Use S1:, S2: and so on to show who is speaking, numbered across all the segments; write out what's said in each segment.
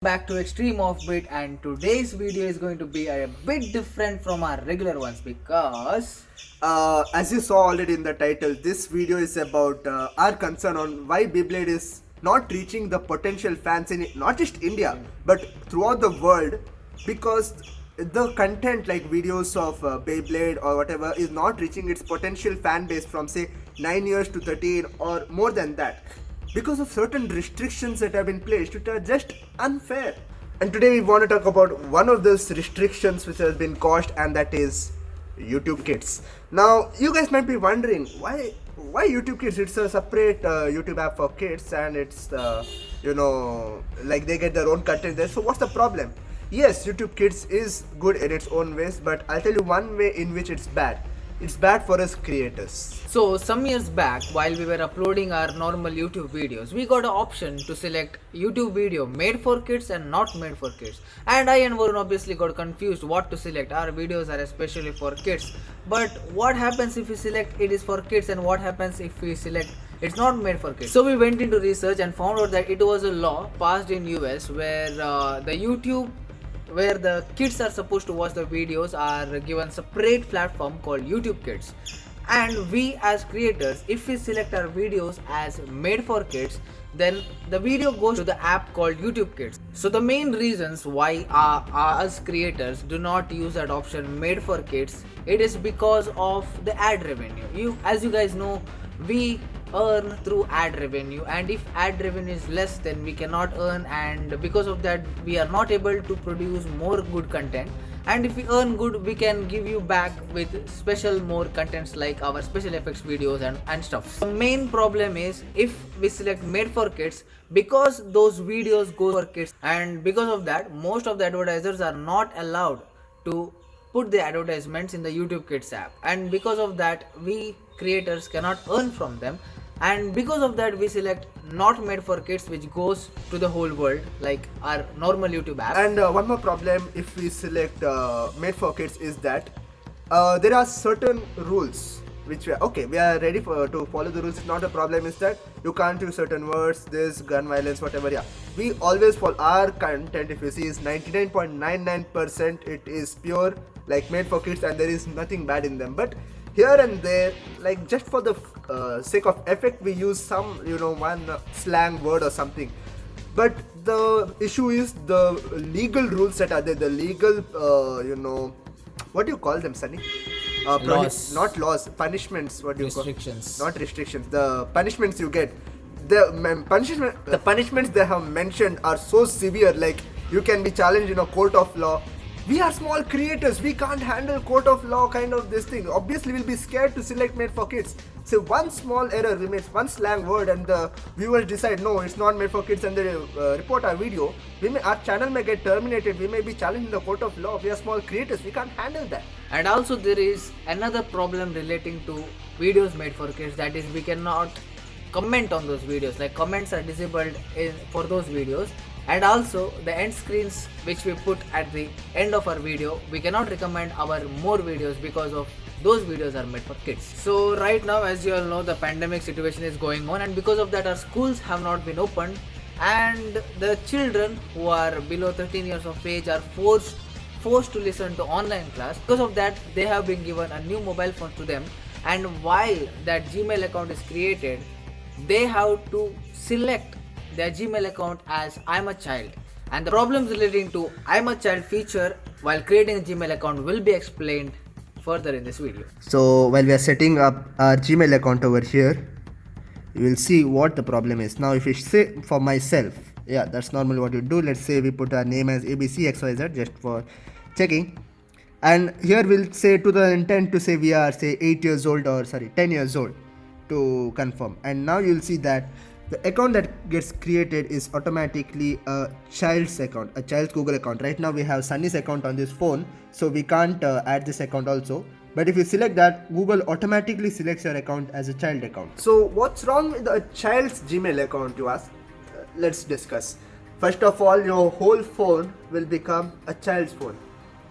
S1: Back to Extreme Offbeat, and today's video is going to be a bit different from our regular ones because
S2: As you saw already in the title, this video is about our concern on why Beyblade is not reaching the potential fans in not just India but throughout the world, because the content like videos of Beyblade or whatever is not reaching its potential fan base from say 9 years to 13 or more than that, because of certain restrictions that have been placed which are just unfair. And today we want to talk about one of those restrictions which has been caused, and that is YouTube Kids. Now, you guys might be wondering why YouTube Kids? It's a separate YouTube app for kids, and it's like they get their own content there. So what's the problem? Yes, YouTube Kids is good in its own ways, but I'll tell you one way in which it's bad. It's bad for us creators.
S1: so some years back, while we were uploading our normal YouTube videos, we got an option to select YouTube video made for kids and not made for kids. And I and Varun obviously got confused what to select. Our videos are especially for kids, but what happens if we select it is for kids, and what happens if we select it's not made for kids? So we went into research and found out that it was a law passed in US where the YouTube where the kids are supposed to watch the videos are given separate platform called YouTube Kids. And we as creators, if we select our videos as made for kids, then the video goes to the app called YouTube Kids. So the main reasons why us creators do not use that option made for kids, it is because of the ad revenue. As you guys know, we earn through ad revenue, and if ad revenue is less, then we cannot earn, and because of that we are not able to produce more good content. And if we earn good, we can give you back with special more contents like our special effects videos and stuff. The main problem is if we select made for kids, because those videos go for kids, and because of that most of the advertisers are not allowed to put the advertisements in the YouTube Kids app, and because of that we creators cannot earn from them. And because of that we select not made for kids, which goes to the whole world like our normal YouTube app.
S2: And one more problem if we select made for kids is that there are certain rules which we are ready to follow the rules. It's not a problem. Is that you can't use certain words, this gun violence, whatever. Yeah, we always follow our content. If you see, is 99.99% it is pure like made for kids, and there is nothing bad in them. But here and there, like just for the sake of effect, we use some one slang word or something. But the issue is the legal rules that are there, the legal what do you call them, Sunny?
S1: Laws.
S2: Not laws, punishments. What do you
S1: Restrictions.
S2: call? Not restrictions, the punishments you get. The punishments they have mentioned are so severe, like you can be challenged in a court of law. We are small creators, we can't handle court of law kind of this thing. Obviously we'll be scared to select made for kids. So one small error, we made one slang word and the viewers decide no, it's not made for kids, and they report our video. Our channel may get terminated, we may be challenged in the court of law. We are small creators, we can't handle that.
S1: And also there is another problem relating to videos made for kids, that is we cannot comment on those videos, like comments are disabled for those videos. And also the end screens which we put at the end of our video, we cannot recommend our more videos because of those videos are made for kids. So right now, as you all know, the pandemic situation is going on, and because of that our schools have not been opened, and the children who are below 13 years of age are forced to listen to online class. Because of that they have been given a new mobile phone to them, and while that Gmail account is created, they have to select their Gmail account as I'm a child, and the problems relating to I'm a child feature while creating a Gmail account will be explained further in this video.
S2: So while we are setting up our Gmail account over here, you will see what the problem is. Now if you say for myself, yeah, that's normally what you do. Let's say we put our name as ABCXYZ just for checking, and here we'll say to the intent to say we are say 8 years old, or sorry 10 years old, to confirm. And now you'll see that the account that gets created is automatically a child's account, a child's Google account. Right now we have Sunny's account on this phone, so we can't add this account also. But if you select that, Google automatically selects your account as a child account. So what's wrong with a child's Gmail account, you ask? Let's discuss. First of all, your whole phone will become a child's phone.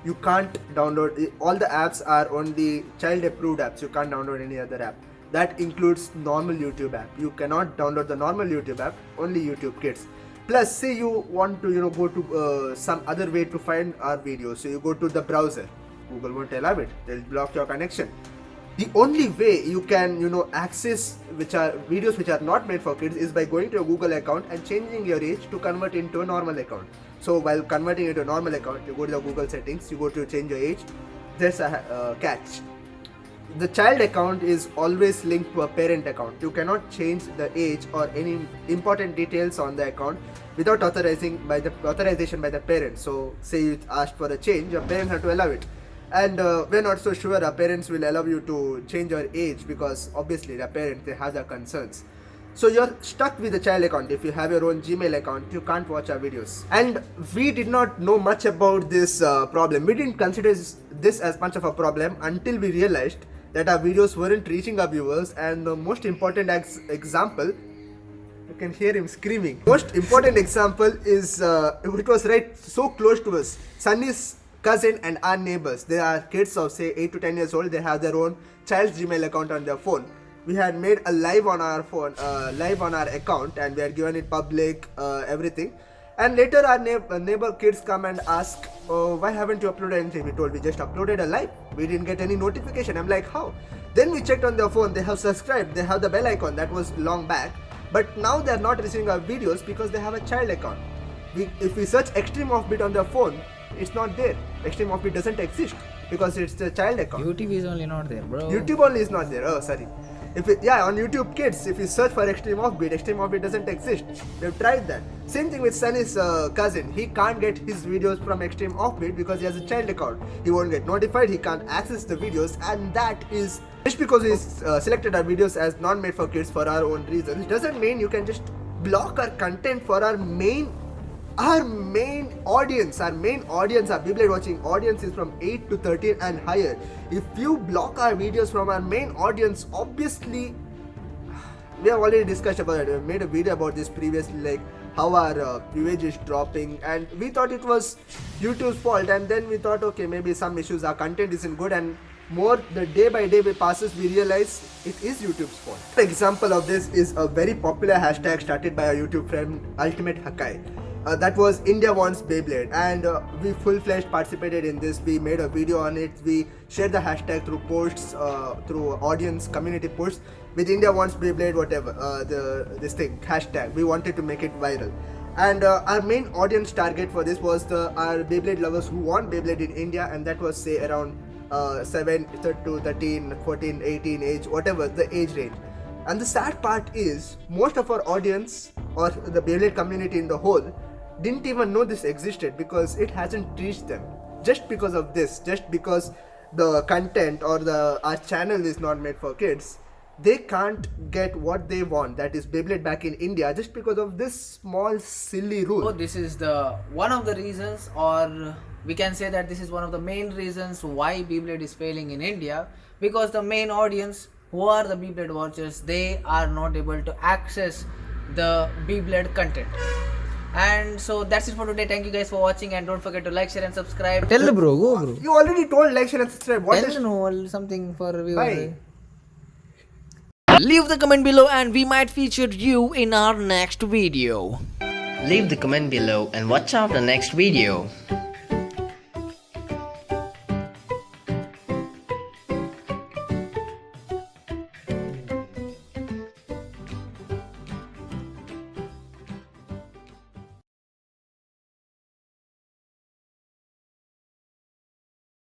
S2: You can't download, all the apps are only child approved apps. You can't download any other app. That includes normal YouTube app. You cannot download the normal YouTube app, only YouTube Kids. Plus, say you want to go to some other way to find our videos. So you go to the browser. Google won't allow it. They'll block your connection. The only way you can access videos which are not made for kids is by going to a Google account and changing your age to convert into a normal account. So while converting into a normal account, you go to the Google settings, you go to change your age. There's a catch. The child account is always linked to a parent account. You cannot change the age or any important details on the account without authorization by the parent. So say you asked for a change, your parents have to allow it. And we're not so sure our parents will allow you to change your age, because obviously the parents, they have their concerns. So you're stuck with the child account. If you have your own Gmail account, you can't watch our videos. And we did not know much about this problem. We didn't consider this as much of a problem until we realized that our videos weren't reaching our viewers. And the most important example, you can hear him screaming. Most important example is it was right so close to us. Sunny's cousin and our neighbors, they are kids of say 8 to 10 years old. They have their own child's Gmail account on their phone. We had made a live on our phone, live on our account, and we had given it public, everything. And later our neighbor kids come and ask, why haven't you uploaded anything? We told we just uploaded a live. We didn't get any notification. I'm like, how? Then we checked on their phone. They have subscribed. They have the bell icon. That was long back. But now they are not receiving our videos because they have a child account. If we search Extreme Offbeat on their phone, it's not there. Extreme Offbeat doesn't exist because it's the child account.
S1: YouTube is only not there, bro.
S2: YouTube only is not there. Oh, sorry. On YouTube Kids, if you search for Extreme Offbeat doesn't exist. We've tried that. Same thing with Sunny's cousin. He can't get his videos from Extreme Offbeat because he has a child account. He won't get notified. He can't access the videos, and that is just because he's selected our videos as not made for kids for our own reasons. Doesn't mean you can just block our content for our main audience. Our Beyblade watching audience is from 8 to 13 and higher. If you block our videos from our main audience, obviously, we have already discussed about it. We made a video about this previously, like how our viewage is dropping, and we thought it was YouTube's fault. And then we thought, okay, maybe some issues, our content isn't good, and more the day by day passes, we realize it is YouTube's fault. An example of this is a very popular hashtag started by our YouTube friend Ultimate Hakai. That was India Wants Beyblade, and we full-fledged participated in this. We made a video on it. We shared the hashtag through posts, through audience community posts with India Wants Beyblade, whatever this thing hashtag. We wanted to make it viral, and our main audience target for this was our Beyblade lovers who want Beyblade in India, and that was say around 7 to 13, 14, 18 age, whatever the age range. And the sad part is most of our audience or the Beyblade community in the whole didn't even know this existed because it hasn't reached them. Just because of this, just because the content or our channel is not made for kids, they can't get what they want, that is Beyblade back in India, just because of this small silly rule.
S1: So this is one of the reasons, or we can say that this is one of the main reasons why Beyblade is failing in India, because the main audience, who are the Beyblade watchers, they are not able to access the Beyblade content. And so that's it for today. Thank you guys for watching, and don't forget to like, share and subscribe. Tell the bro, go bro.
S2: You already told like, share and subscribe.
S1: Tell something for viewers.
S2: Bye.
S1: Leave the comment below and we might feature you in our next video.
S3: Leave the comment below and watch out the next video.